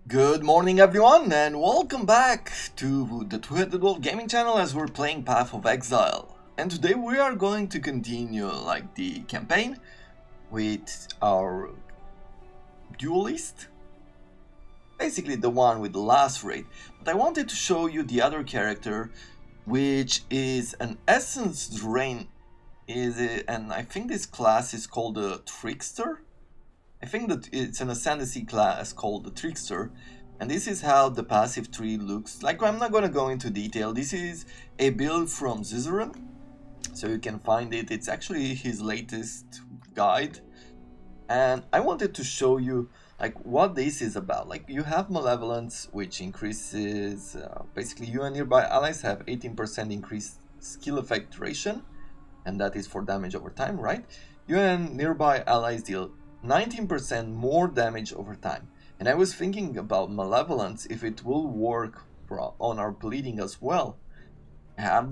Good morning everyone and welcome back to the Two-Headed Wolf Gaming channel as we're playing Path of Exile. And today we are going to continue the campaign with our duelist. Basically the one with the last raid. But I wanted to show you the other character, which is an Essence Drain. And I think this class is called the Trickster. I think that it's an ascendancy class called the Trickster, and this is how the passive tree looks like. I'm not gonna go into detail. This is a build from Zizaran, so you can find it. It's actually his latest guide, and I wanted to show you what this is about. You have Malevolence, which increases basically you and nearby allies have 18% increased skill effect duration, and that is for damage over time, right? You and nearby allies deal 19% more damage over time. And I was thinking about Malevolence, if it will work on our bleeding as well. I have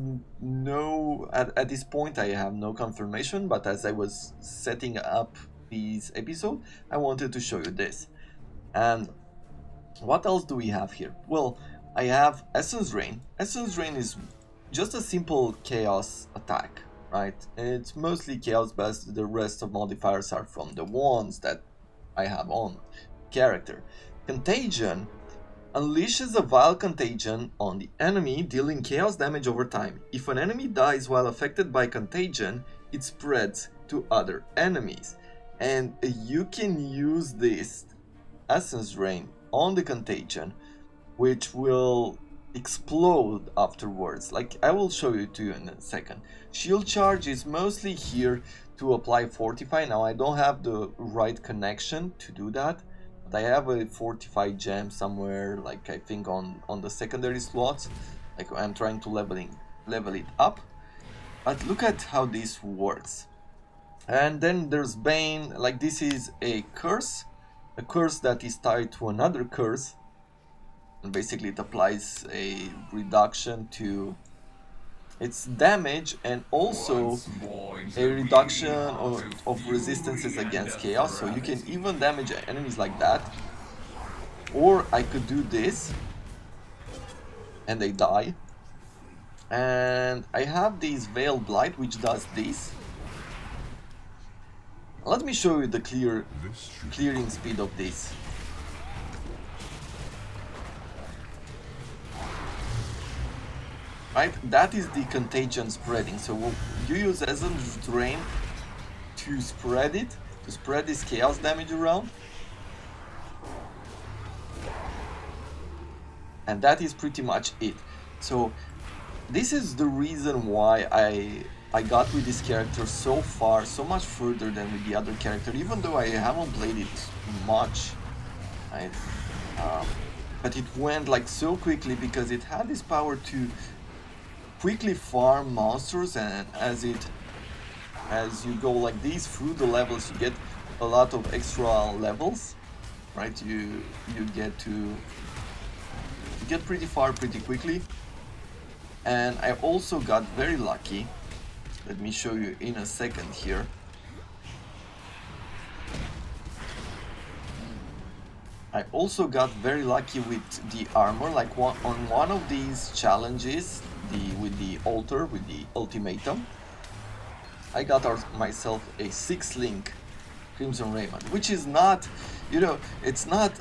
at this point I have no confirmation, but as I was setting up this episode, I wanted to show you this. And what else do we have here? Well, I have Essence Drain. Essence Drain is just a simple chaos attack. Right? It's mostly chaos based, the rest of modifiers are from the ones that I have on character. Contagion unleashes a vile contagion on the enemy, dealing chaos damage over time. If an enemy dies while affected by contagion, it spreads to other enemies. And you can use this Essence Drain on the contagion, which will explode afterwards. I will show you to you in a second. Shield charge is mostly here to apply fortify. Now I don't have the right connection to do that, but I have a fortify gem somewhere, I think on the secondary slots. I'm trying to level it up. But look at how this works. And then there's Bane. This is a curse that is tied to another curse. And basically it applies a reduction to its damage and also a reduction of resistances against chaos, so you can even damage enemies like that. Or I could do this and they die. And I have this Veil Blight which does this. Let me show you the clearing speed of this. Right, that is the contagion spreading. So you use Essence Drain to spread this chaos damage around. And that is pretty much it. So this is the reason why I got with this character so far, so much further than with the other character, even though I haven't played it much. But it went so quickly because it had this power to quickly farm monsters, and as you go like this through the levels, you get a lot of extra levels, right? You get pretty far pretty quickly. And I also got very lucky. Let me show you in a second here. I also got very lucky with the armor, on one of these challenges, with the altar, with the Ultimatum, I got myself a 6-link Crimson Raymond, which is not, it's not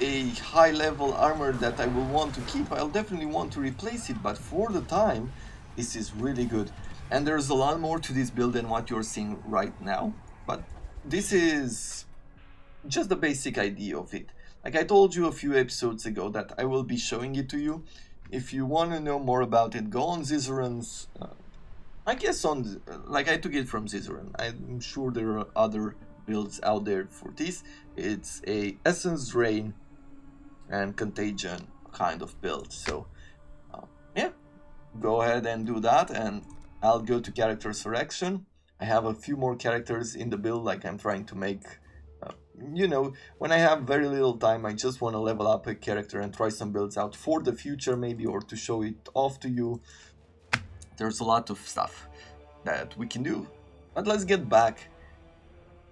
a high level armor that I will want to keep. I'll definitely want to replace it, but for the time, this is really good. And there's a lot more to this build than what you're seeing right now, but this is just the basic idea of it. I told you a few episodes ago that I will be showing it to you. If you want to know more about it, go on Zizaran's, I guess I took it from Zizaran. I'm sure there are other builds out there for this. It's a Essence Drain and Contagion kind of build. So, yeah, go ahead and do that, and I'll go to character selection. I have a few more characters in the build, I'm trying to make... when I have very little time, I just want to level up a character and try some builds out for the future maybe, or to show it off to you. There's a lot of stuff that we can do. But let's get back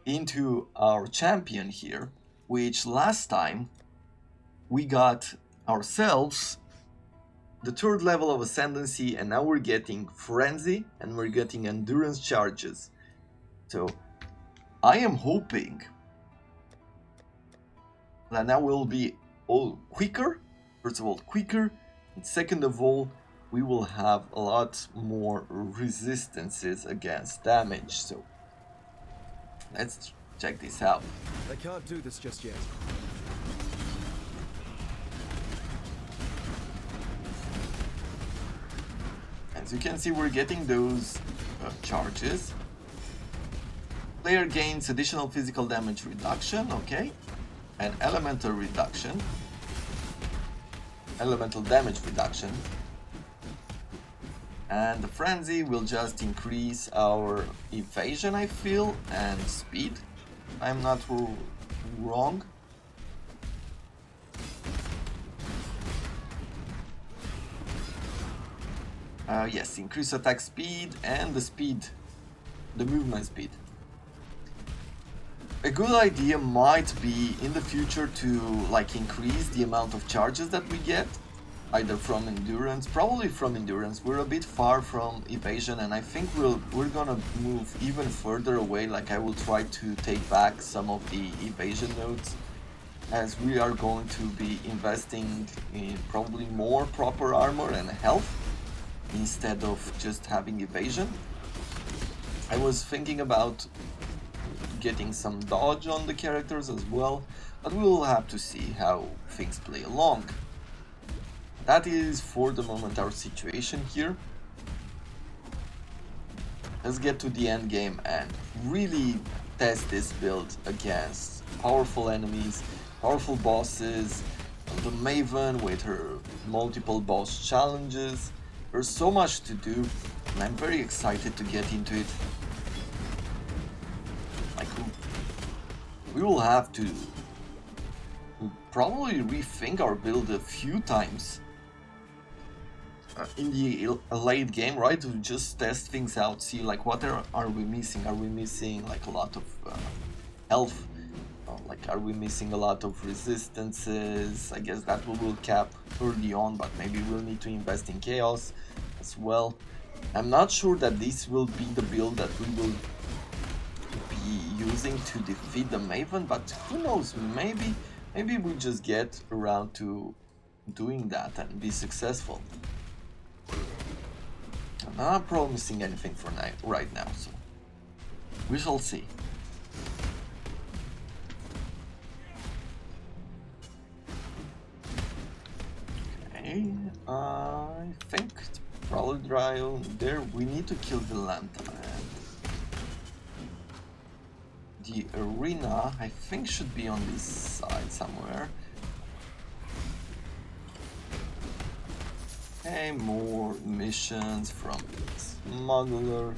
into our champion here, which last time we got ourselves the third level of Ascendancy, and now we're getting Frenzy and we're getting Endurance charges. So I am hoping that now we'll be all quicker. First of all, quicker, and second of all, we will have a lot more resistances against damage. So let's check this out. I can't do this just yet. As you can see, we're getting those charges. Player gains additional physical damage reduction, okay, and elemental reduction, elemental damage reduction, and the frenzy will just increase our evasion, I feel, and speed. I'm not wrong. Yes, increase attack speed and the movement speed. A good idea might be in the future to like increase the amount of charges that we get, either from endurance, probably from endurance. We're a bit far from evasion, and I think we're gonna move even further away. Like I will try to take back some of the evasion nodes, as we are going to be investing in probably more proper armor and health instead of just having evasion. I was thinking about getting some dodge on the characters as well, but we'll have to see how things play along. That is for the moment our situation here. Let's get to the end game and really test this build against powerful enemies, powerful bosses, the Maven with her multiple boss challenges. There's so much to do, and I'm very excited to get into it. Like, we will have to probably rethink our build a few times in the late game, right? To just test things out, see like what are we missing? Are we missing like a lot of health? Like, are we missing a lot of resistances? I guess that we will cap early on, but maybe we'll need to invest in chaos as well. I'm not sure that this will be the build that we will be using to defeat the Maven, but who knows, maybe we just get around to doing that and be successful. I'm not promising anything for right now, so we shall see. Okay, I think it's probably dry on there. We need to kill the Lanta. The arena, I think, should be on this side somewhere. Okay, more missions from the smuggler.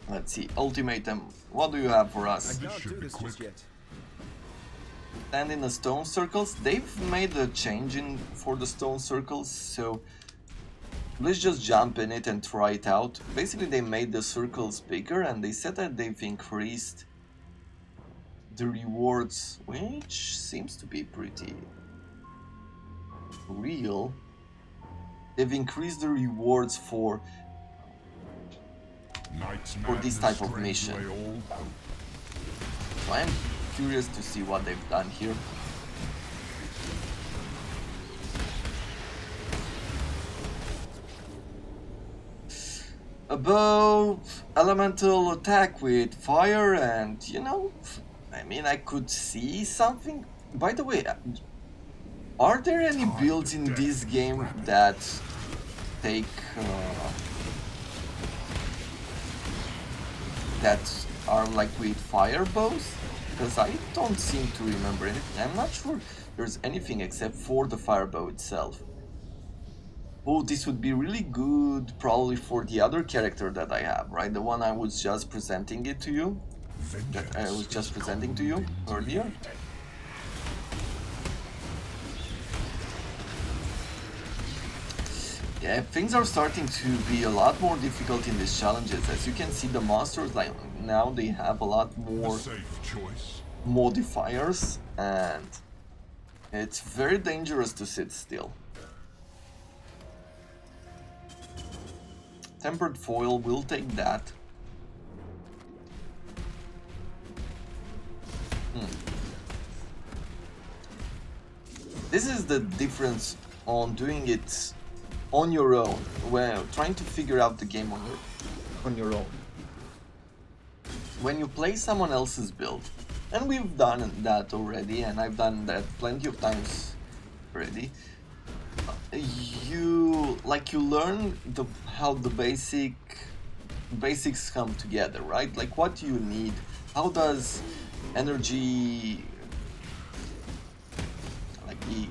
Let's see, Ultimatum, what do you have for us? I can't do this just yet. And in the stone circles, they've made a change for the stone circles, so let's just jump in it and try it out. Basically, they made the circles bigger, and they said that they've increased the rewards, which seems to be pretty real. They've increased the rewards for this type of mission. So I'm curious to see what they've done here. Above, elemental attack with fire, and you know, I mean, I could see something. By the way, are there any builds in this game that take that are like with fire bows? Because I don't seem to remember anything. I'm not sure there's anything except for the fire bow itself. Oh, this would be really good probably for the other character that I have, right? The one I was just presenting it to you. That I was just presenting to you earlier. Yeah, things are starting to be a lot more difficult in these challenges. As you can see, the monsters, like now they have a lot more modifiers, and it's very dangerous to sit still. Tempered foil will take that. This is the difference on doing it on your own, when trying to figure out the game on your own. When you play someone else's build, and we've done that already, and I've done that plenty of times already, you learn how the basics come together, right? Like what you need, how does energy, like the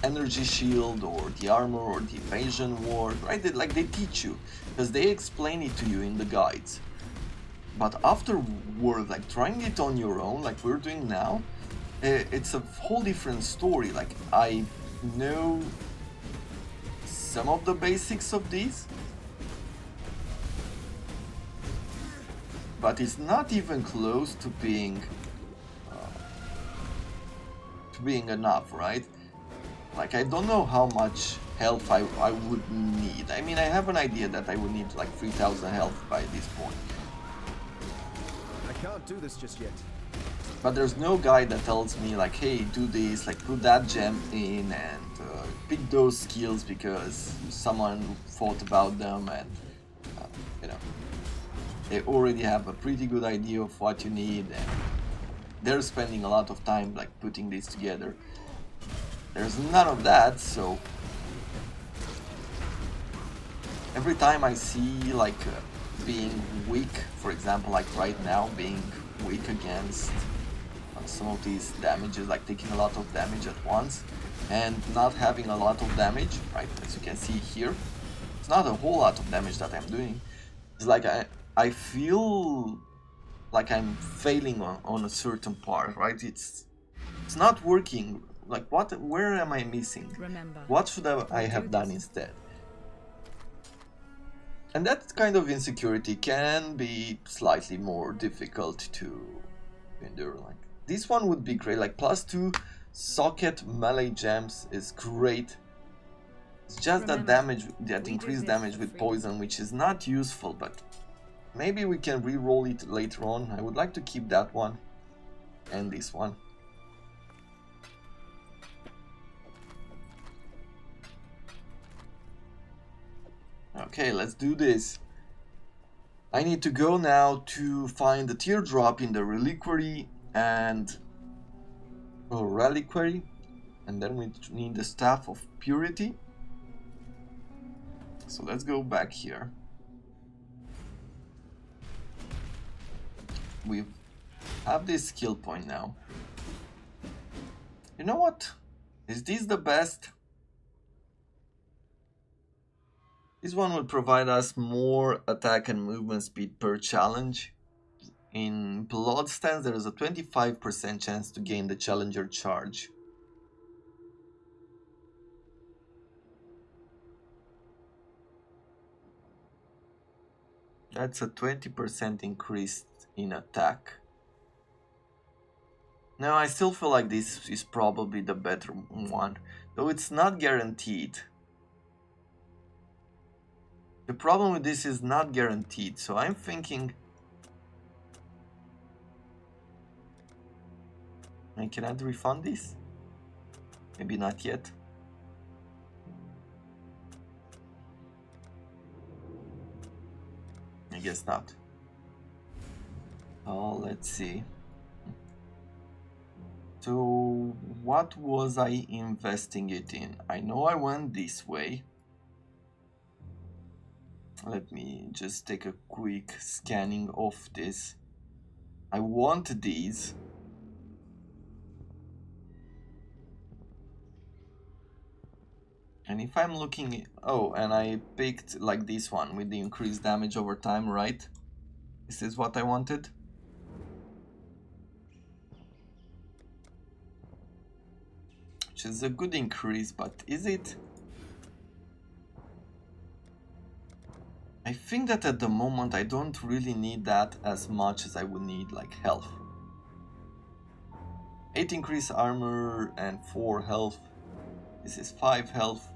energy shield or the armor or the evasion ward, right? They teach you, because they explain it to you in the guides. But afterward, like trying it on your own, like we're doing now, it's a whole different story. Like I know some of the basics of these, but it's not even close to being enough, right? Like I don't know how much health I would need. I mean, I have an idea that I would need like 3000 health by this point. I can't do this just yet. But there's no guide that tells me like, hey, do this, like put that gem in and pick those skills because someone thought about them, and you know, they already have a pretty good idea of what you need, and they're spending a lot of time like putting this together. There's none of that, so every time I see like being weak, for example, like right now being weak against some of these damages, like taking a lot of damage at once and not having a lot of damage, right? As you can see here, it's not a whole lot of damage that I'm doing. It's like I feel like I'm failing on a certain part, right? It's not working. Like where am I missing? Remember, What should I have done instead? And that kind of insecurity can be slightly more difficult to endure. Like this one would be great, like +2 socket melee gems is great. It's just that damage, that increased damage with poison, which is not useful, but maybe we can re-roll it later on. I would like to keep that one and this one. Okay, let's do this. I need to go now to find the teardrop in the reliquary and and then we need the staff of purity. So let's go back here. We have this skill point now. You know what? Is this the best? This one will provide us more attack and movement speed per challenge. In Blood Stance, there is a 25% chance to gain the Challenger charge. That's a 20% increase in attack. Now, I still feel like this is probably the better one, though it's not guaranteed. The problem with this is not guaranteed, so I'm thinking I cannot refund this? Maybe not yet. I guess not. Oh, let's see. So, what was I investing it in? I know I went this way. Let me just take a quick scanning of this. I want these. And if I'm looking... Oh, and I picked like this one with the increased damage over time, right? This is what I wanted. Which is a good increase, but is it? I think that at the moment I don't really need that as much as I would need like health. 8 increase armor and 4 health. This is 5 health.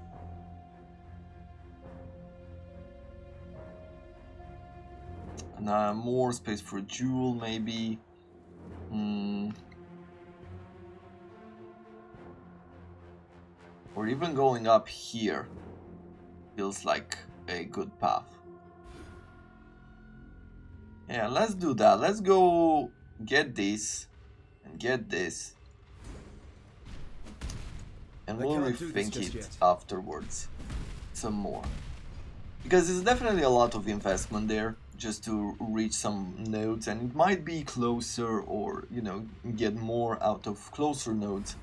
And more space for a jewel maybe. Or even going up here feels like a good path. Yeah, let's do that. Let's go get this and get this. And we'll rethink it afterwards some more. Because there's definitely a lot of investment there just to reach some nodes, and it might be closer or, you know, get more out of closer nodes.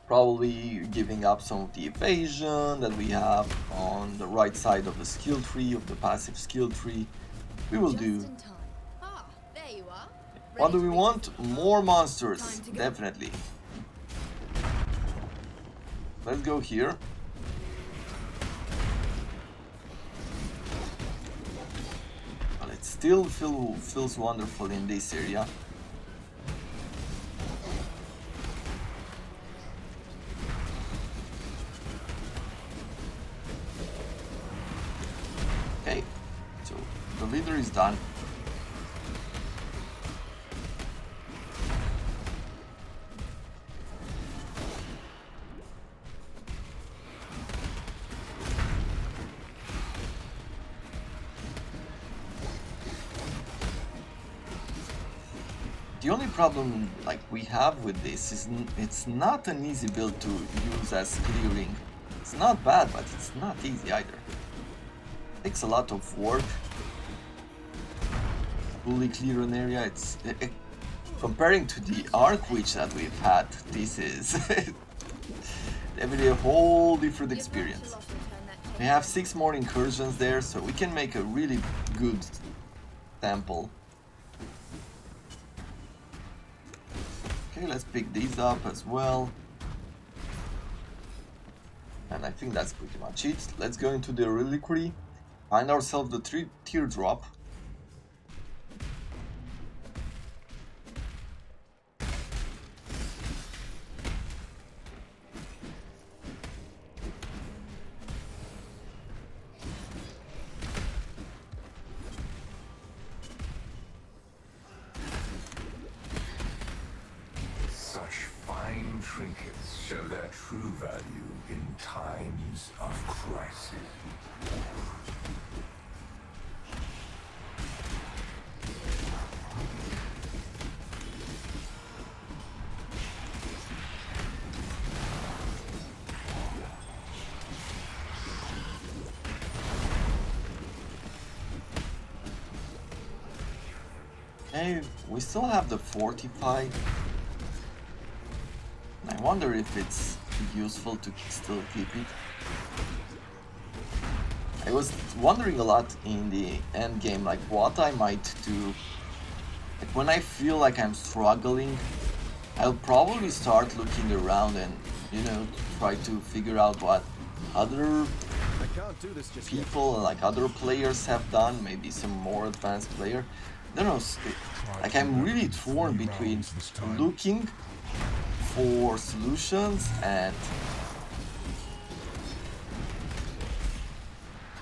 Probably giving up some of the evasion that we have on the right side of the skill tree, of the passive skill tree. We will do. There you are. What do we want? More monsters, definitely. Let's go here. Well, it still feels wonderful in this area. Okay, so the leader is done. The only problem like we have with this is it's not an easy build to use as clearing. It's not bad, but it's not easy either. It takes a lot of work. Fully clear an area. It's comparing to the Arc Witch that we've had. This is definitely a whole different experience. We have 6 more incursions there, so we can make a really good temple. Okay, let's pick these up as well. And I think that's pretty much it. Let's go into the reliquary, find ourselves the teardrop. Trinkets show their true value in times of crisis. Okay, we still have the fortify. I wonder if it's useful to still keep it. I was wondering a lot in the end game, like what I might do. Like when I feel like I'm struggling, I'll probably start looking around and, you know, try to figure out what other people, like other players have done, maybe some more advanced player. I don't know, like I'm really torn between looking for solutions and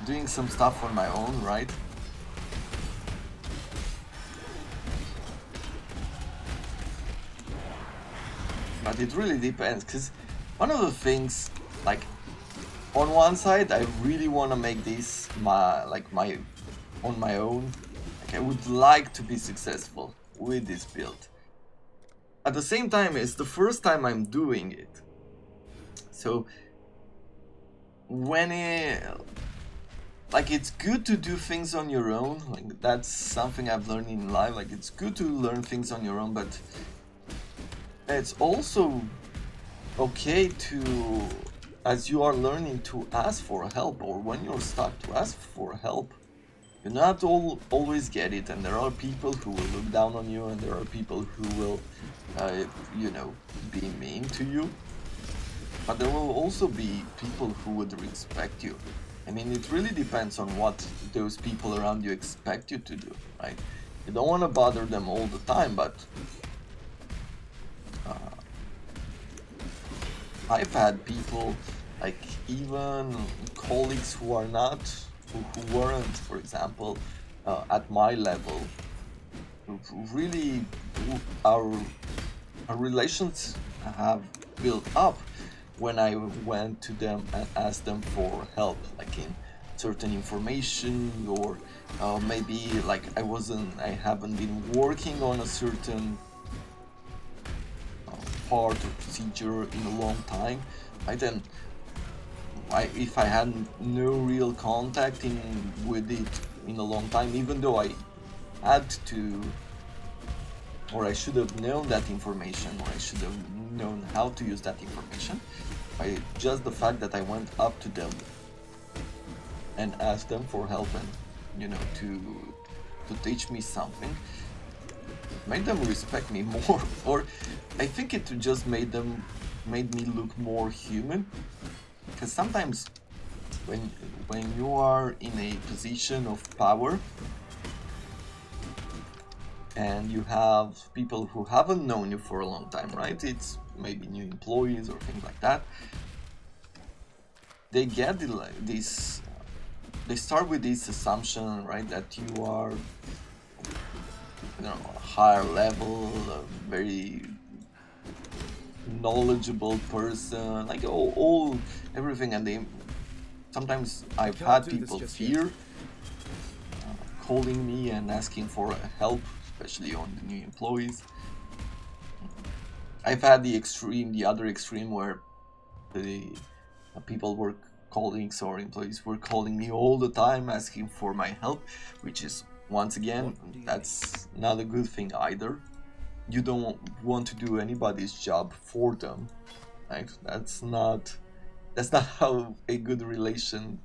doing some stuff on my own, right? But it really depends, because one of the things, like on one side I really want to make this on my own. Like I would like to be successful with this build. At the same time, it's the first time I'm doing it. So when it's good to do things on your own. Like that's something I've learned in life. Like it's good to learn things on your own, but it's also okay to, as you are learning, to ask for help, or when you're stuck, to ask for help. You not always get it, and there are people who will look down on you, and there are people who will, you know, be mean to you. But there will also be people who would respect you. I mean, it really depends on what those people around you expect you to do, right? You don't want to bother them all the time, but I've had people, like even colleagues who are not, who weren't, for example, at my level, who really our relations have built up when I went to them and asked them for help, like in certain information, or maybe like I haven't been working on a certain part or procedure in a long time, right? And if I had no real contact with it in a long time, even though I had to, or I should have known that information, or I should have known how to use that information, by just the fact that I went up to them and asked them for help and, you know, to teach me something, made them respect me more. Or I think it just made me look more human, because sometimes when you are in a position of power and you have people who haven't known you for a long time, right? It's maybe new employees or things like that. They get this. They start with this assumption, right, that you are, you know, a higher level, a very knowledgeable person, like all everything, and they sometimes I've had people fear calling me and asking for help, especially on the new employees. I've had the other extreme, where the people were colleagues or employees were calling me all the time asking for my help, which is, once again, that's not a good thing either. You don't want to do anybody's job for them, right? That's not how a good relationship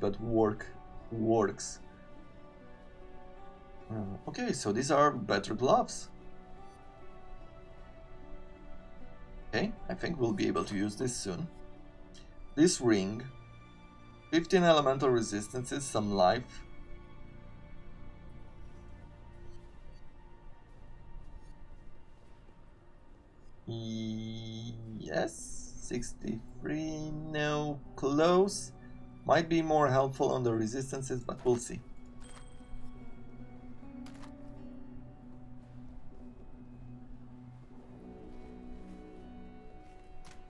at work works. Okay, so these are better gloves. Okay, I think we'll be able to use this soon. This ring, 15 elemental resistances, some life. Yes, 63, no, close. Might be more helpful on the resistances, but we'll see.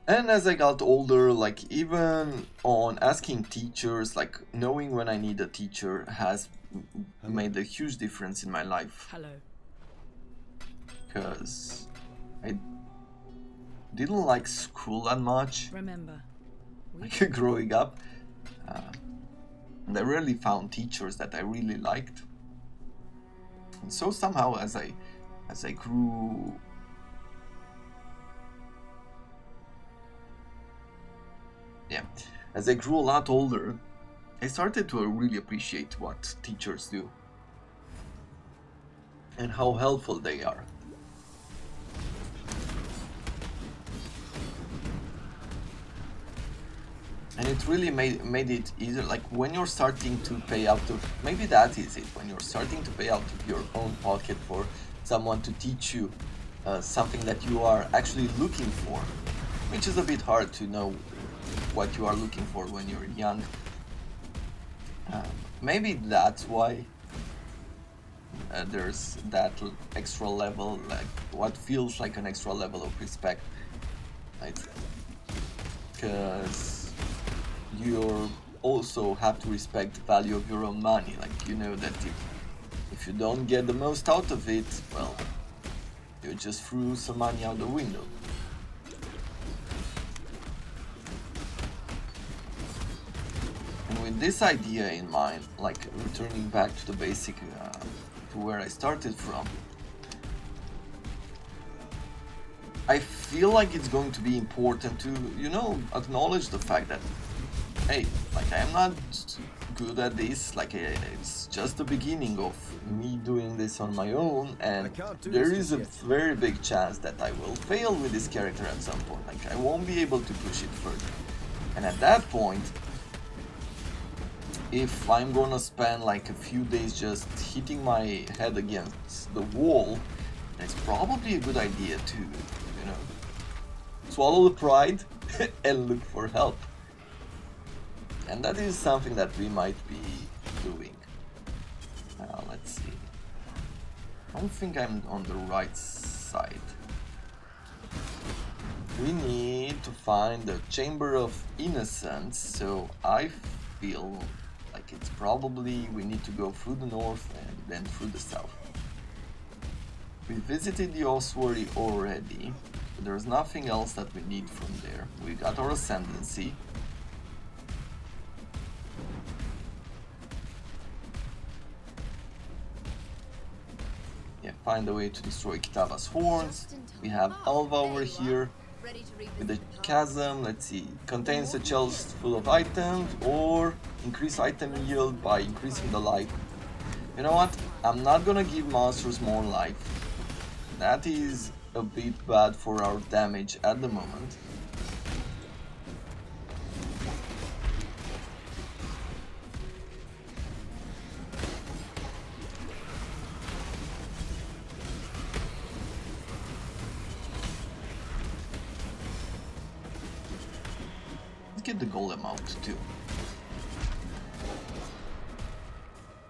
And as I got older, like even on asking teachers, like knowing when I need a teacher has made a huge difference in my life. Hello. Because I didn't like school that much. Remember, Like growing up. And I rarely found teachers that I really liked. And so somehow as I grew, as I grew a lot older, I started to really appreciate what teachers do and how helpful they are. And it really made it easier, like when you're starting to pay out of, maybe that is it, when you're starting to pay out of your own pocket for someone to teach you something that you are actually looking for, which is a bit hard to know what you are looking for when you're young. Maybe that's why there's that extra level, like what feels like an extra level of respect, right? Because you also have to respect the value of your own money. Like, you know that if you don't get the most out of it, well, you just threw some money out the window. And with this idea in mind, like returning back to the basic, to where I started from, I feel like it's going to be important to, you know, acknowledge the fact that, hey, like I'm not good at this, like it's just the beginning of me doing this on my own, and there is a very big chance that I will fail with this character at some point, like I won't be able to push it further. And at that point, if I'm gonna spend like a few days just hitting my head against the wall, it's probably a good idea to, you know, swallow the pride and look for help. And that is something that we might be doing. Now, let's see. I don't think I'm on the right side. We need to find the Chamber of Innocence, so I feel like it's probably we need to go through the north and then through the south. We visited the ossuary already, but there's nothing else that we need from there. We got our ascendancy. Yeah, find a way to destroy Kitava's horns. We have Alva over here with the chasm. Let's see, contains a chest full of items, or increase item yield by increasing the life. You know what? I'm not gonna give monsters more life. That is a bit bad for our damage at the moment. Let's get the golem out too.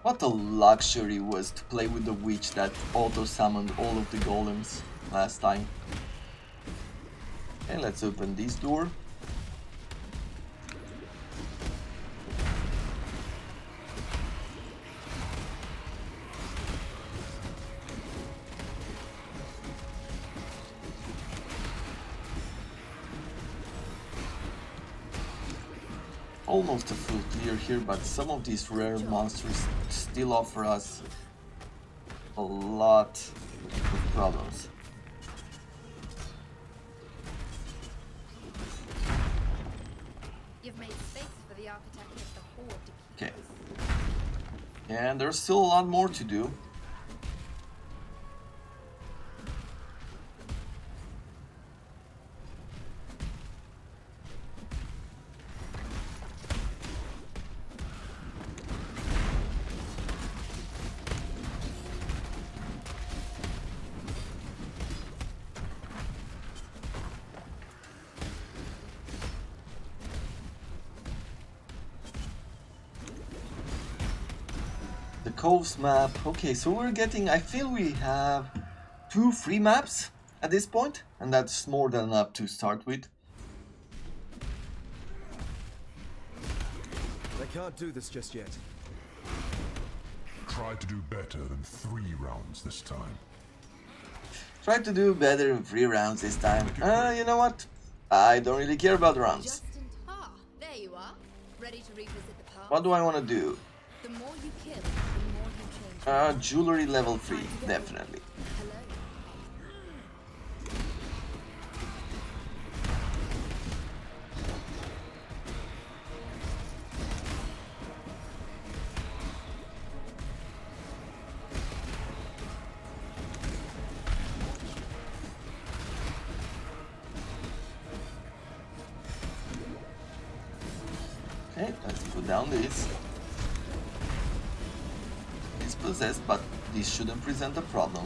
What a luxury was to play with the witch that auto-summoned all of the golems last time. Okay, let's open this door. Almost a full clear here, but some of these rare monsters still offer us a lot of problems. You've made space for the architect of the horde to keep Okay. And there's still a lot more to do. The Coves map. Okay, so we're getting, I feel we have 2 free maps at this point, and that's more than enough to start with. I can't do this just yet. Try to do better than 3 rounds this time. Try to do better in 3 rounds this time. You know what? I don't really care about rounds. just in time. There you are, ready to revisit the past. What do I want to do? The more you kill, the more you change. Jewelry level 3, definitely. Hello. Okay, let's put down this. It's possessed, but this shouldn't present a problem.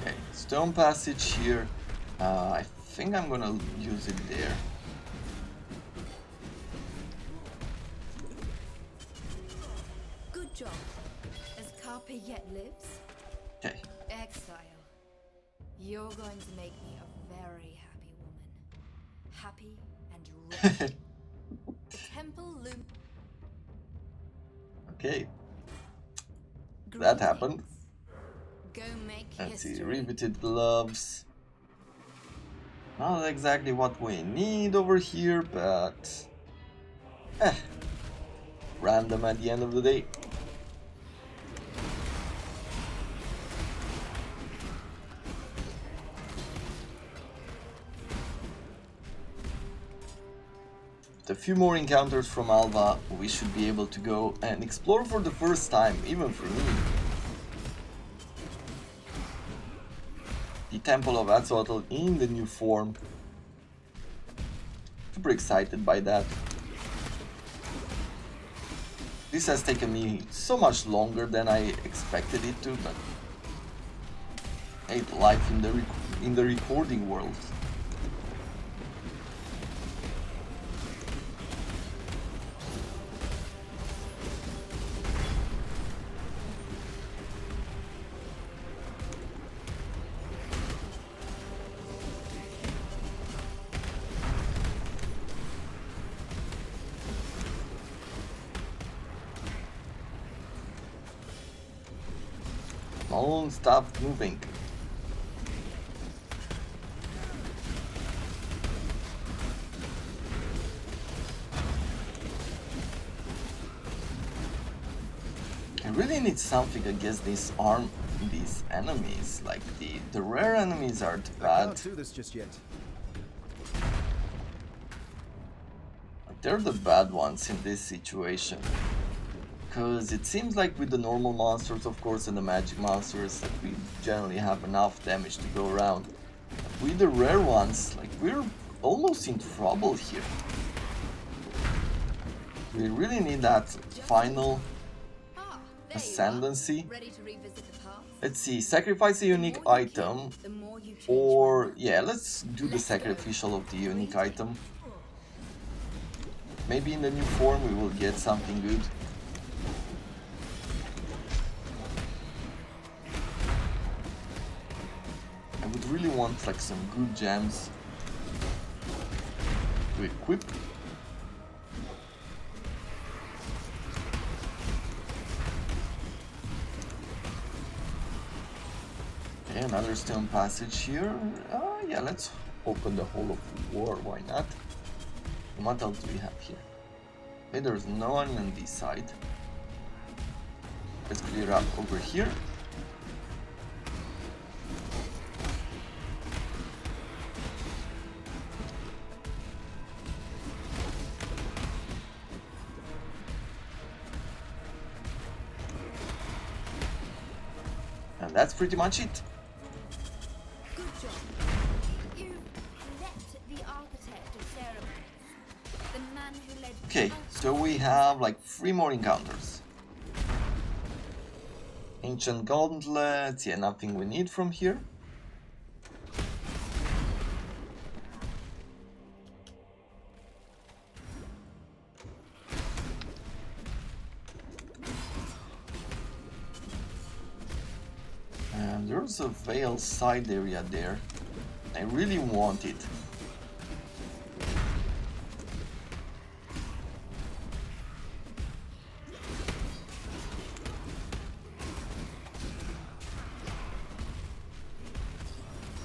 Okay, stone passage here. I think I'm gonna use it there. Good job. As Carpe yet lives, Okay. Exile, you're going to make me a very happy woman. Happy and rich. The temple loom. Okay, that happened. Go make Let's see, history. riveted gloves. Not exactly what we need over here, but random at the end of the day. With a few more encounters from Alva, we should be able to go and explore for the first time, even for me, the Temple of Exile in the new form. Super excited by that. This has taken me so much longer than I expected it to, but hey, life in the recording world. Don't stop moving. I really need something against these enemies. Like the rare enemies aren't I bad. can't do this just yet. But they're the bad ones in this situation. Because it seems like with the normal monsters, of course, and the magic monsters, that we generally have enough damage to go around. But with the rare ones, like, we're almost in trouble here. We really need that final ascendancy. Ready to revisit the past? Let's see, sacrifice a unique item, or yeah, let's do the sacrificial of the unique item. Maybe in the new form we will get something good. I would really want like some good gems to equip. Okay, another stone passage here. Yeah, let's open the Hall of War, why not? And what else do we have here? Okay, there's no one on this side. Let's clear up over here. And that's pretty much it. Good job. You let the architect of ceremonies, the man who led. Okay, so we have like 3 more encounters. Ancient gauntlets, yeah, nothing we need from here. And there's a veil side area there. I really want it.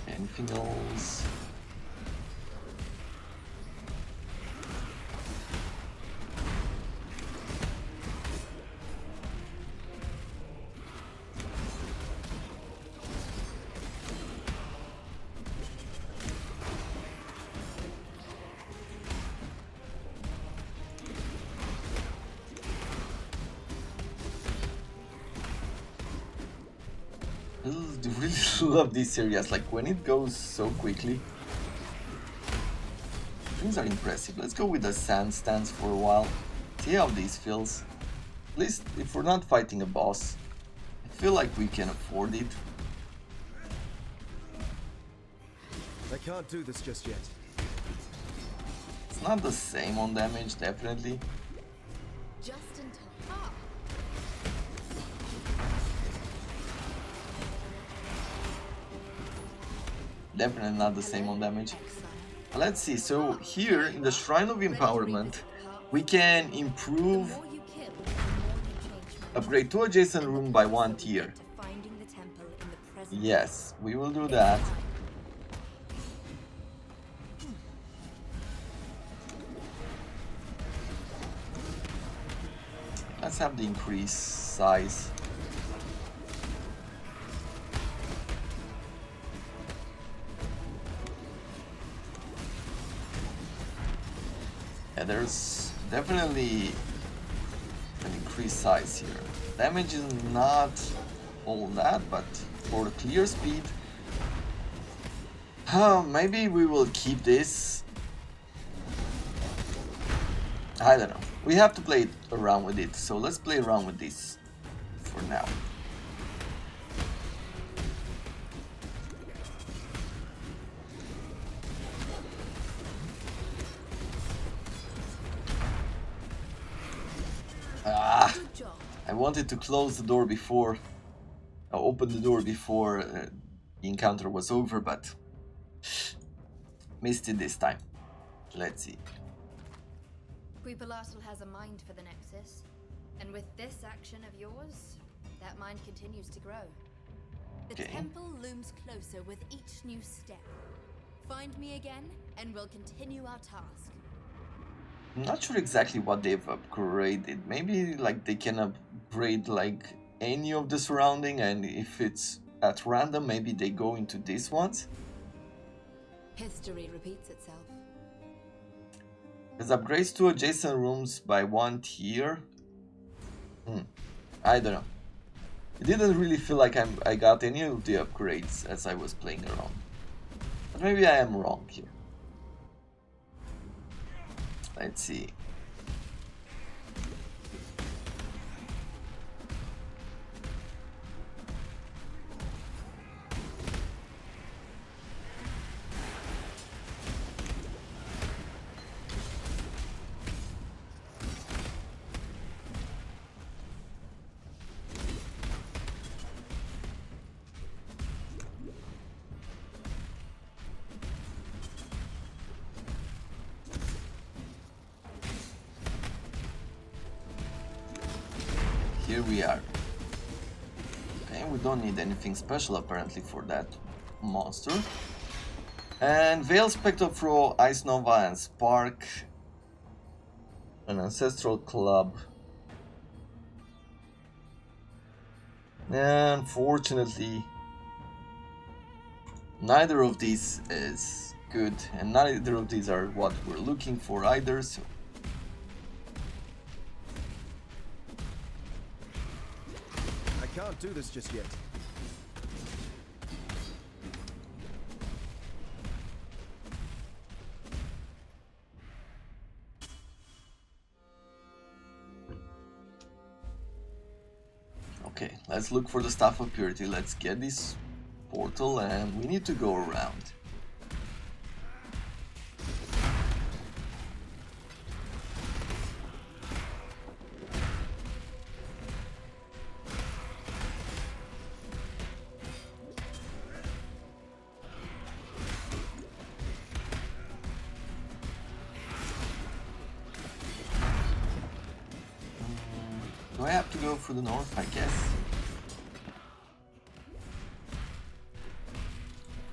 Anything else? I really love these areas, like when it goes so quickly. Things are impressive. Let's go with the sand stance for a while. See how this feels. At least if we're not fighting a boss, I feel like we can afford it. I can't do this just yet. It's not the same on damage, definitely. Just in time. Ah, Definitely not the same on damage. Exile. Let's see, so here in the Shrine of Empowerment, we can improve, The more you kill, the more you change. upgrade 2 adjacent rooms by 1 tier. Finding the temple in the present. Yes, we will do that. Let's have the increased size. Yeah, there's definitely an increased size here. Damage is not all that, but for the clear speed, maybe we will keep this. I don't know. We have to play around with it, so let's play around with this for now. I wanted to close the door before, open the door before the encounter was over, but missed it this time. Let's see. Queepalatl has a mind for the Nexus, and with this action of yours, that mind continues to grow. The temple looms closer with each new step. Find me again, and we'll continue our task. I'm not sure exactly what they've upgraded. Maybe like they can upgrade like any of the surrounding, and if it's at random, maybe they go into these ones. History repeats itself. There's upgrades to adjacent rooms by 1 tier. I don't know. It didn't really feel like I got any of the upgrades as I was playing around. But maybe I am wrong here. Let's see. Here we are. Okay, we don't need anything special apparently for that monster. And Veil, Spectre Pro, Ice Nova and Spark. An Ancestral Club. Unfortunately, neither of these is good, and neither of these are what we're looking for either, so Can't do this just yet. okay, let's look for the Staff of Purity. Let's get this portal, and we need to go around. Do I have to go through the north, I guess?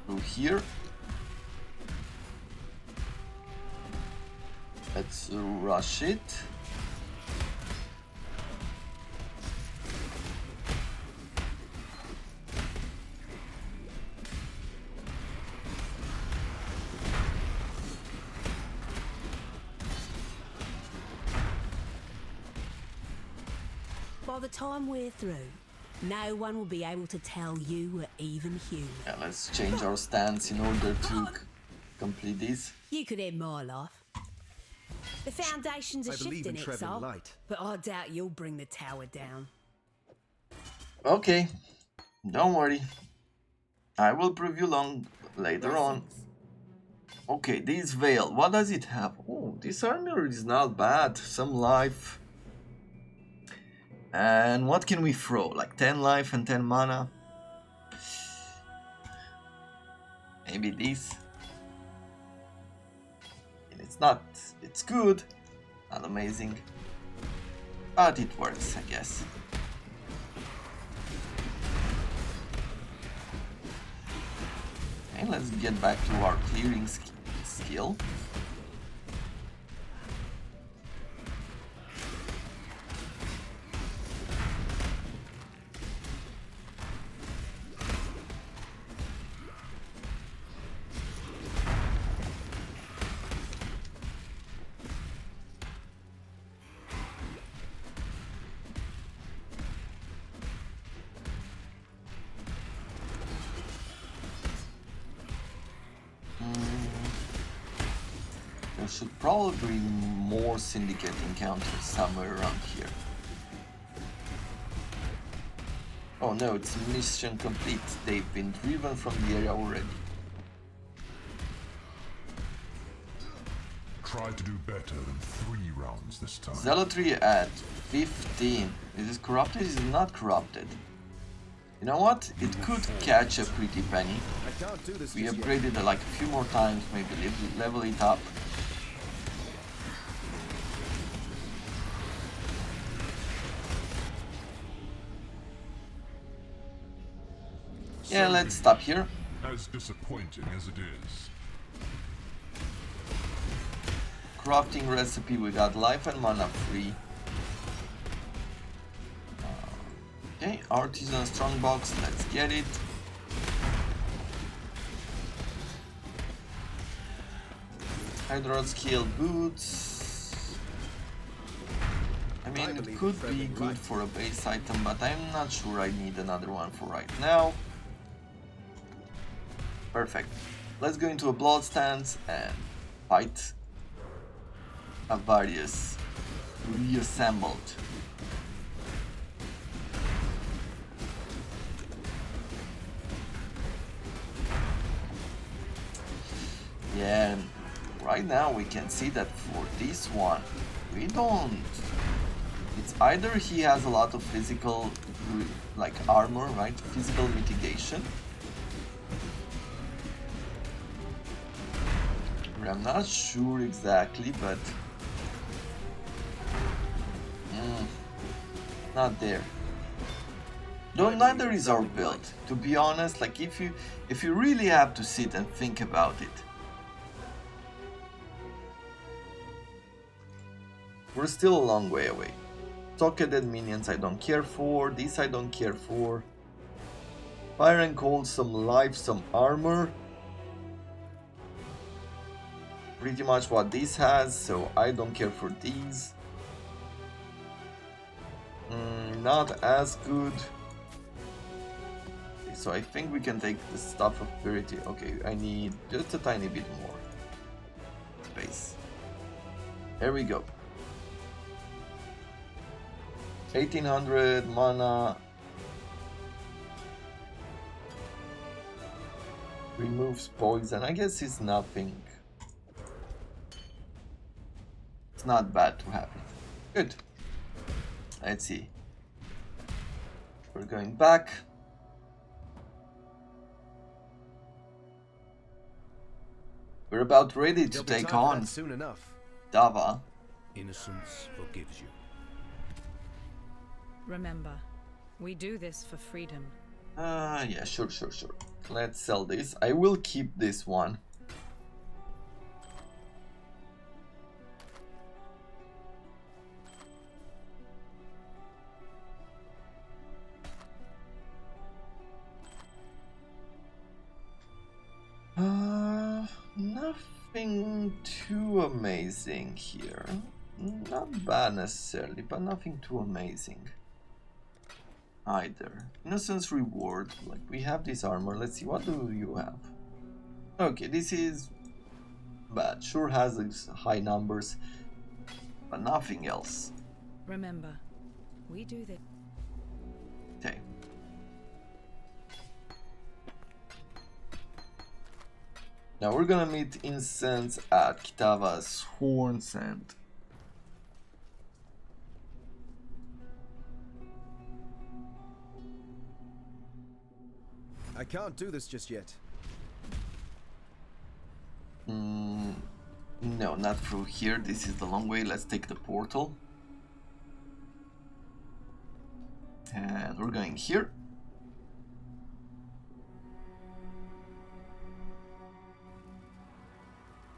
Through here. Let's rush it. By the time we're through, no one will be able to tell you we're even human. Yeah, let's change our stance in order to complete this. You could end my life. The foundations are I believe in shifting, treading Exile, light. but I doubt you'll bring the tower down. Okay, don't worry. I will prove you long later on. Okay, this veil, what does it have? Oh, this armor is not bad. Some life. And what can we throw? Like 10 life and 10 mana? Maybe this. And it's not, it's good. Not amazing. But it works, I guess. Okay, let's get back to our clearing skill. there should probably be more syndicate encounters somewhere around here. Oh no, it's mission complete. They've been driven from the area already. Try to do better than 3 rounds this time. Zealotry at 15. Is it corrupted? Is it not corrupted? You know what? It could catch a pretty penny. I can't do this We just yet. upgraded it like a few more times, maybe level it up. Yeah, let's stop here. As disappointing as it is. Crafting recipe, we got life and mana free. Okay, artisan strongbox, let's get it. Hydrod scale boots. I mean, it could be good for a base item, but I'm not sure I need another one for right now. Perfect. Let's go into a blood stance and fight Avarius reassembled. Yeah, and right now we can see that for this one, we don't... It's either he has a lot of physical, like armor, right? Physical mitigation. I'm not sure exactly, but... not there. Though neither is our build, to be honest. Like if you really have to sit and think about it, we're still a long way away. Socketed minions I don't care for, this I don't care for. Fire and cold, some life, some armor. Pretty much what this has, so I don't care for these. Not as good. So I think we can take the stuff of purity. Okay, I need just a tiny bit more space. There we go. 1800 mana. Removes poison. I guess it's nothing. It's not bad to have it. Good. Let's see. We're going back. We're about ready to take on soon enough. Dava. Innocence forgives you. Remember, we do this for freedom. Yeah, sure. Let's sell this. I will keep this one. Nothing too amazing here. Not bad necessarily, but nothing too amazing either. Innocence reward, like we have this armor. Let's see, what do you have? Okay, this is bad. Sure has its high numbers, but nothing else. Remember, we do this. Okay. Now we're gonna meet Incense at Kitava's Horns and I can't do this just yet. no, not through here. This is the long way. Let's take the portal. And we're going here.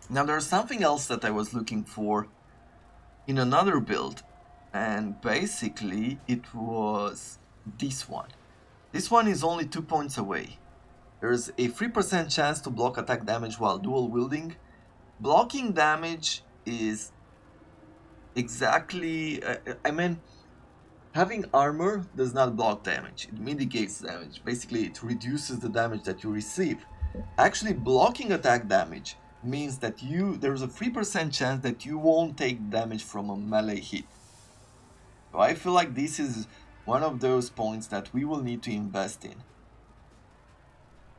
Now there's something else that I was looking for in another build, and basically it was this one. This one is only 2 points away. There's a 3% chance to block attack damage while dual wielding. Blocking damage is exactly... I mean, having armor does not block damage, it mitigates damage. Basically, it reduces the damage that you receive. Actually, blocking attack damage means that there's a 3% chance that you won't take damage from a melee hit. So I feel like this is one of those points that we will need to invest in.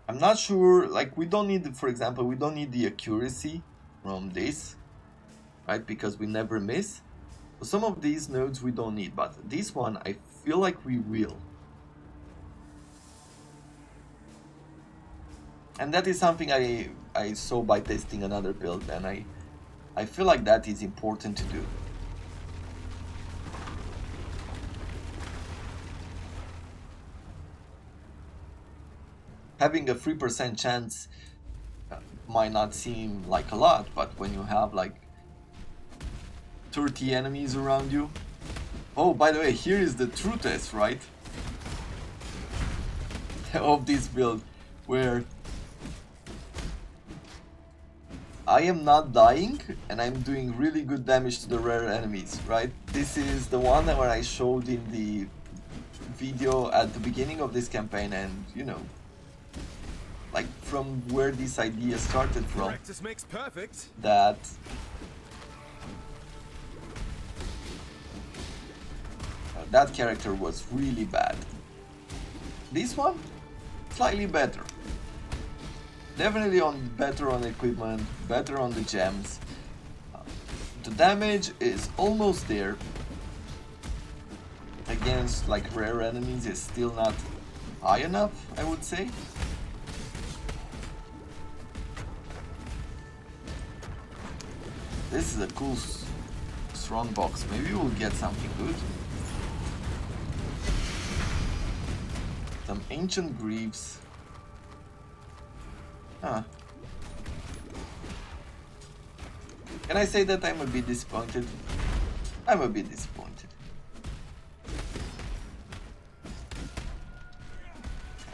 I'm not sure, like we don't need, for example, we don't need the accuracy from this, right? Because we never miss. So some of these nodes we don't need, but this one I feel like we will. And that is something I saw by testing another build, and I feel like that is important to do. Having a 3% chance might not seem like a lot, but when you have like 30 enemies around you. Oh, by the way, here is the true test, right? Of this build, where I am not dying and I'm doing really good damage to the rare enemies, right? This is the one that where I showed in the video at the beginning of this campaign, and you know, like from where this idea started from. Practice makes perfect. That that character was really bad. This one, slightly better. Definitely better on equipment, better on the gems. The damage is almost there. Against like rare enemies is still not high enough, I would say. This is a cool strong box. Maybe we'll get something good. Some ancient greaves. Huh. Can I say that I'm a bit disappointed? I'm a bit disappointed.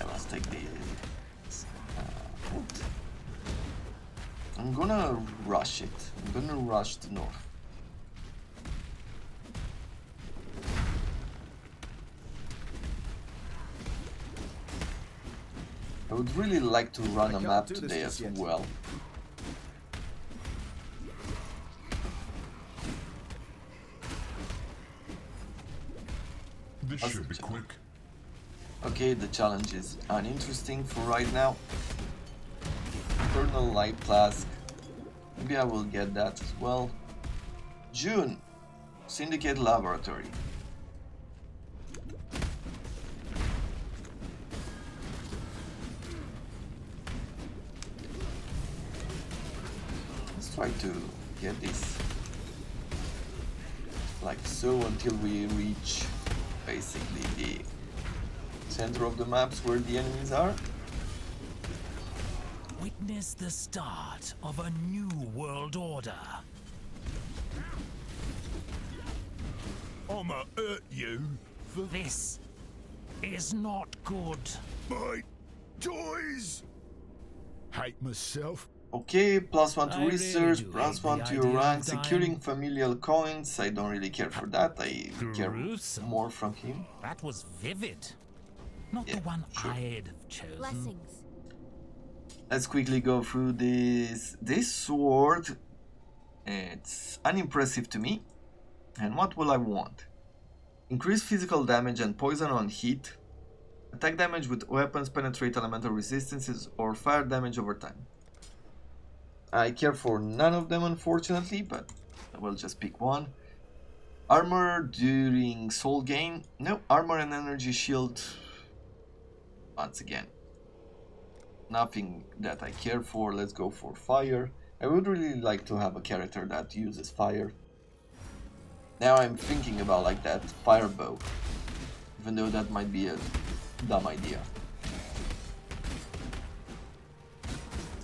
I must take this. I'm gonna rush it. I'm gonna rush the north. I would really like to run a map today as well. This should be quick. Okay, the challenge is uninteresting for right now. Eternal Light Flask. Maybe I will get that as well. June. Syndicate Laboratory. Let's try to get this like so until we reach basically the center of the maps where the enemies are. Witness the start of a new world order. I'ma hurt you for This is not good. my toys. Hate myself. Okay, +1 to I really research, do +1 hate to the your idea rank, of securing dying. familial coins. I don't really care for that. I care Gruesome. more from him. That was vivid. Not Yeah, the one sure. I'd have chosen. Blessings. Let's quickly go through this. This sword, it's unimpressive to me. And what will I want? Increase physical damage and poison on hit. Attack damage with weapons, penetrate elemental resistances, or fire damage over time. I care for none of them unfortunately, but I will just pick one. Armor during soul gain. No, armor and energy shield. Once again, nothing that I care for. Let's go for fire. I would really like to have a character that uses fire. Now I'm thinking about like that fire bow, even though that might be a dumb idea.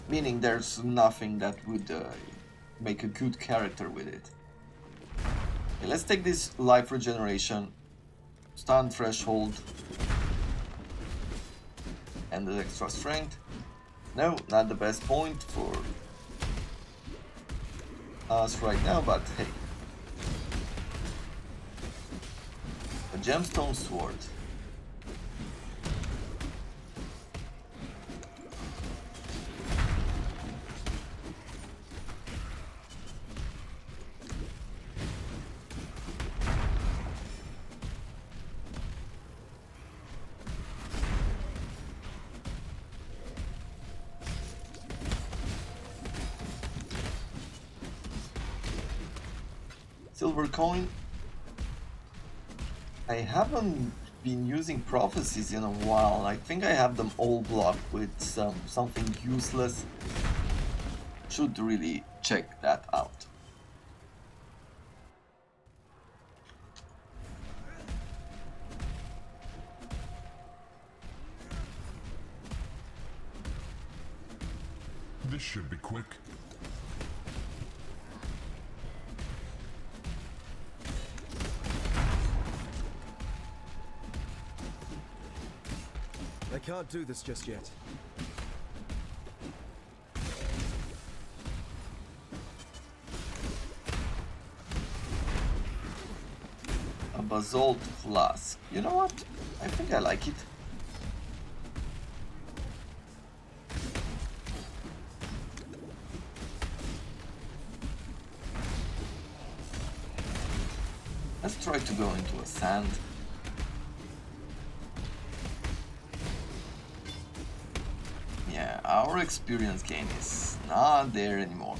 Meaning there's nothing that would make a good character with it. Okay, let's take this life regeneration, stun threshold, and the extra strength. No, not the best point for us right now, but hey. A gemstone sword. Silver coin. I haven't been using prophecies in a while. I think I have them all blocked with something useless. Should really check that out. This should be quick. I can't do this just yet. A basalt flask. You know what? I think I like it. Let's try to go into a sand. Yeah, our experience gain is not there anymore.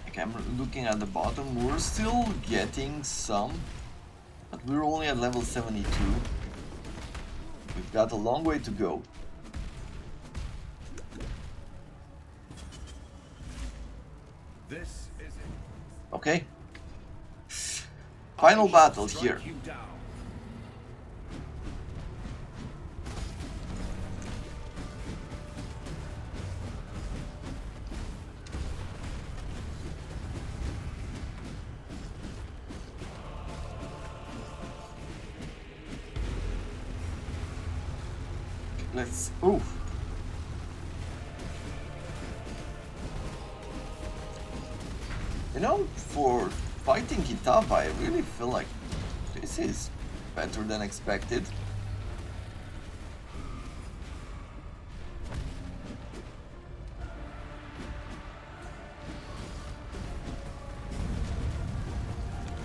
Like, I'm looking at the bottom, we're still getting some, but we're only at level 72. We've got a long way to go. This is it. Okay. Final battle here. You down. Let's. Ooh. You know, for fighting Kitava, I really feel like this is better than expected.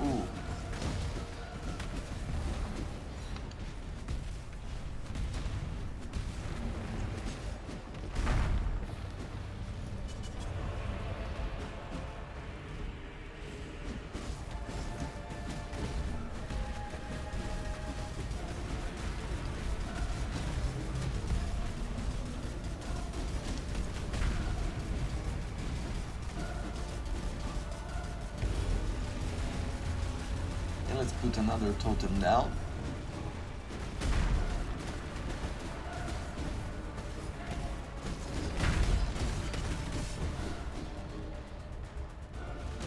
Ooh. Let's put another totem down.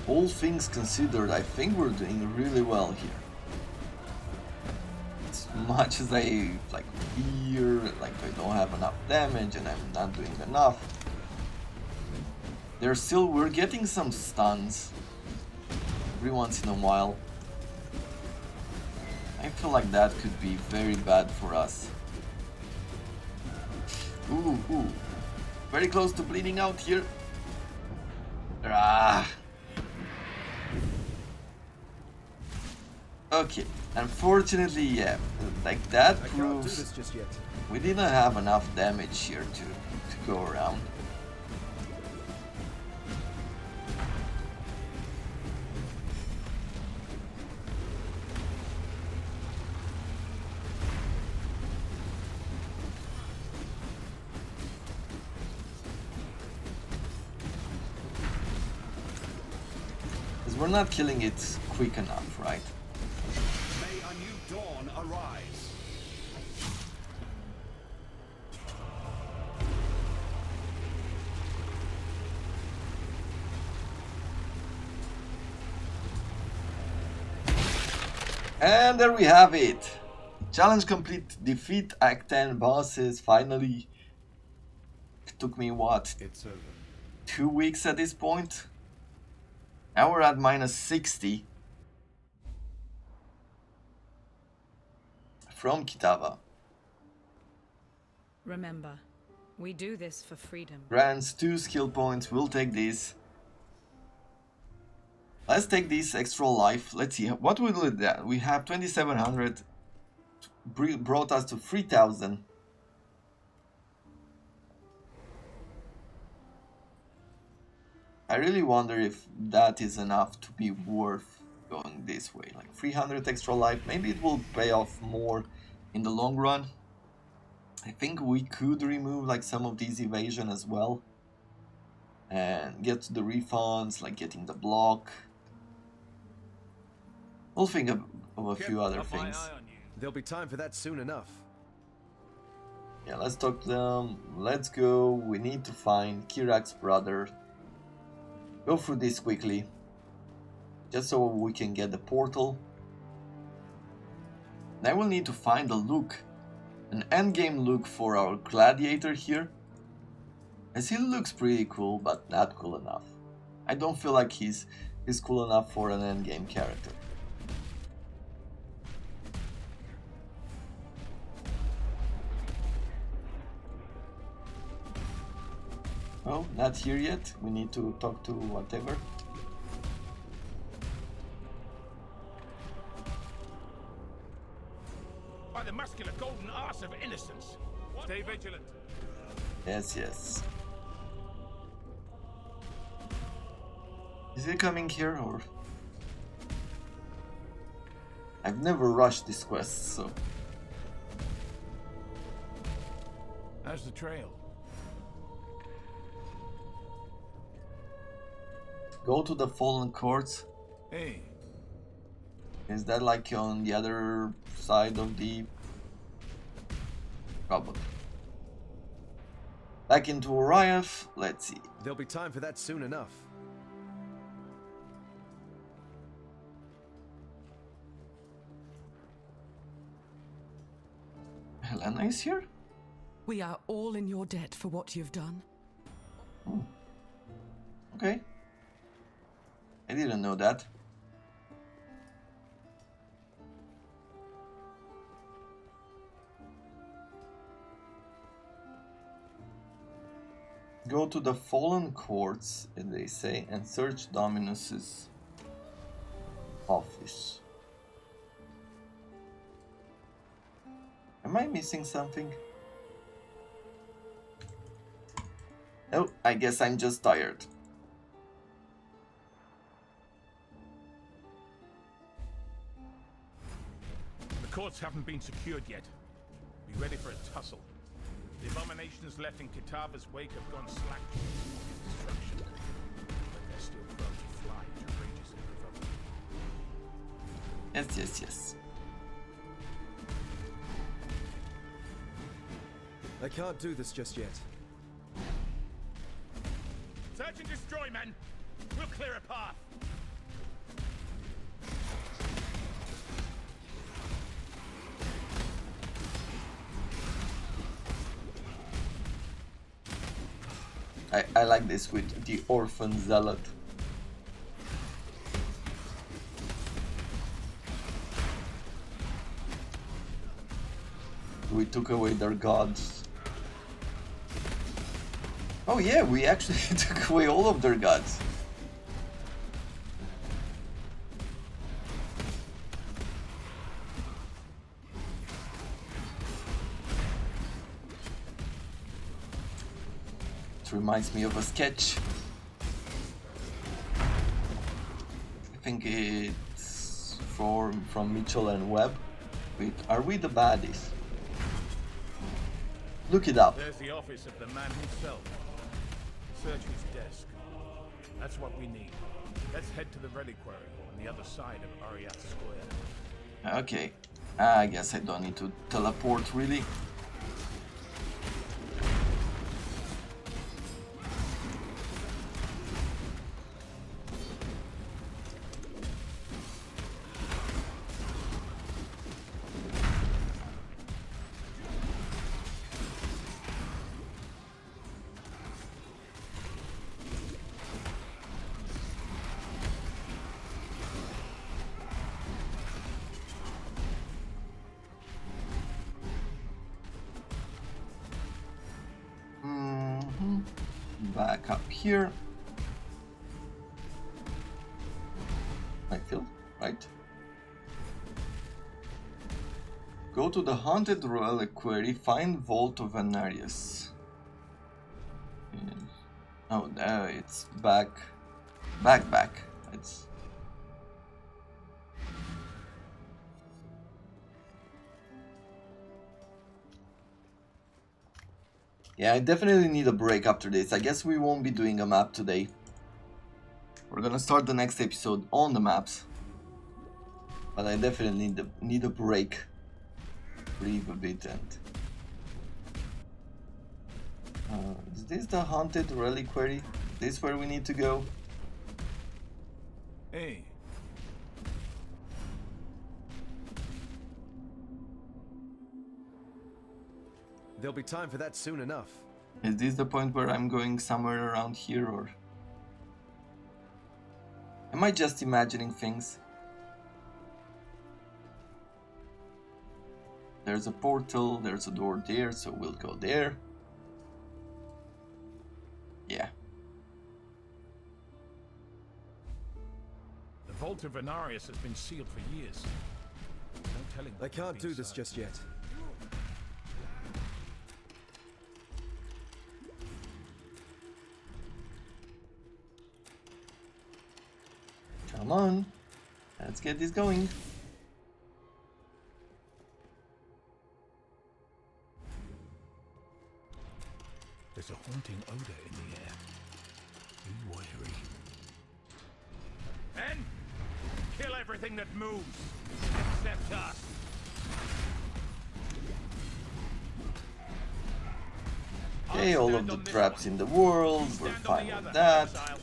All things considered, I think we're doing really well here. As much as I like fear, like I don't have enough damage and I'm not doing enough. We're getting some stuns every once in a while. I feel like that could be very bad for us. Ooh. Very close to bleeding out here. Ah. Okay, unfortunately, yeah, like that I can't do proves this just yet. we didn't have enough damage here to go around. We're not killing it quick enough, right? May a new dawn arise. And there we have it. Challenge complete. Defeat Act 10 bosses. Finally. It took me what? It's over. 2 weeks at this point? Now we're at minus 60 from Kitava. Remember, we do this for freedom. Grants 2 skill points. We'll take this. Let's take this extra life. Let's see what we do with that. We have 2700. Brought us to 3000. I really wonder if that is enough to be worth going this way. Like 300 extra life, maybe it will pay off more in the long run. I think we could remove like some of these evasion as well and get the refunds, like getting the block. We'll think of a few other things. There'll be time for that soon enough. Yeah, let's talk to them. Let's go. We need to find Kirak's brother. Go through this quickly, just so we can get the portal. Then we'll need to find a look, an endgame look for our gladiator here, as he looks pretty cool, but not cool enough. I don't feel like he's cool enough for an endgame character. Oh, not here yet. We need to talk to whatever. By the muscular golden arse of innocence. Stay vigilant. Yes, yes. Is he coming here or? I've never rushed this quest, so. How's the trail? Go to the Fallen Courts. Hey. Is that like on the other side of the... Probably. Back into Oriath, let's see. There'll be time for that soon enough. Helena is here? We are all in your debt for what you've done. Oh. Okay. I didn't know that. Go to the Fallen Courts, as they say, and search Dominus's office. Am I missing something? Oh, I guess I'm just tired. The courts haven't been secured yet. Be ready for a tussle. The abominations left in Kitava's wake have gone slack to destruction. But they're still prone to fly to rages and provoke. Yes, yes, yes. I can't do this just yet. Search and destroy, men! We'll clear a path! I like this with the Orphan Zealot. We took away their gods. Oh yeah, we actually took away all of their gods. It reminds me of a sketch. I think it's from Mitchell and Webb. Wait, are we the baddies? Look it up. There's the office of the man himself. Search his desk. That's what we need. Let's head to the reliquary on the other side of Ariath Square. Okay. I guess I don't need to teleport really. Back up here. I feel right. Go to the Haunted Reliquary, find Vault of Anarius. Oh, there it's back Back. It's... Yeah, I definitely need a break after this. I guess we won't be doing a map today. We're gonna start the next episode on the maps. But I definitely need a break. Breathe a bit and... is this the haunted reliquary? Is this where we need to go? Hey. There'll be time for that soon enough. Is this the point where I'm going somewhere around here, or... am I just imagining things? There's a portal, there's a door there, so we'll go there. Yeah. The Vault of Venarius has been sealed for years. No telling I what can't could be do this inside. just yet. Come on. Let's get this going. There's a haunting odor in the air. Be wary. Men! Kill everything that moves! Except us! Okay, all of the traps in the world, we're fine with that. Exile.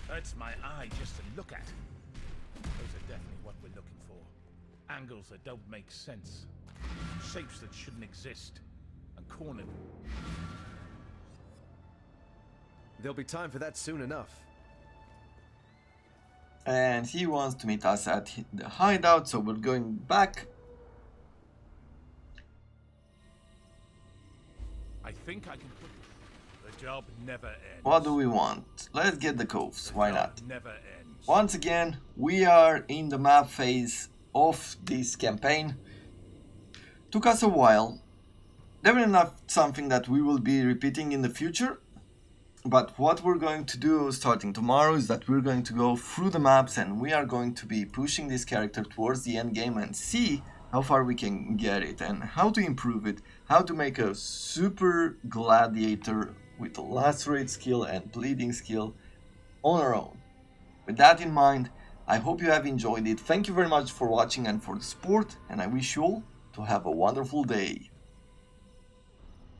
Hurts my eye just to look at. Those are definitely what we're looking for. Angles that don't make sense. Shapes that shouldn't exist. And cornered. There'll be time for that soon enough. And he wants to meet us at the hideout, so we're going back. I think I can put the job never ends. What do we want? Let's get the coves, why not? Job never ends. Once again, we are in the map phase of this campaign. Took us a while. Definitely not something that we will be repeating in the future. But what we're going to do starting tomorrow is that we're going to go through the maps and we are going to be pushing this character towards the end game and see how far we can get it and how to improve it, how to make a super gladiator with a lacerate skill and bleeding skill on our own. With that in mind, I hope you have enjoyed it. Thank you very much for watching and for the support, and I wish you all to have a wonderful day.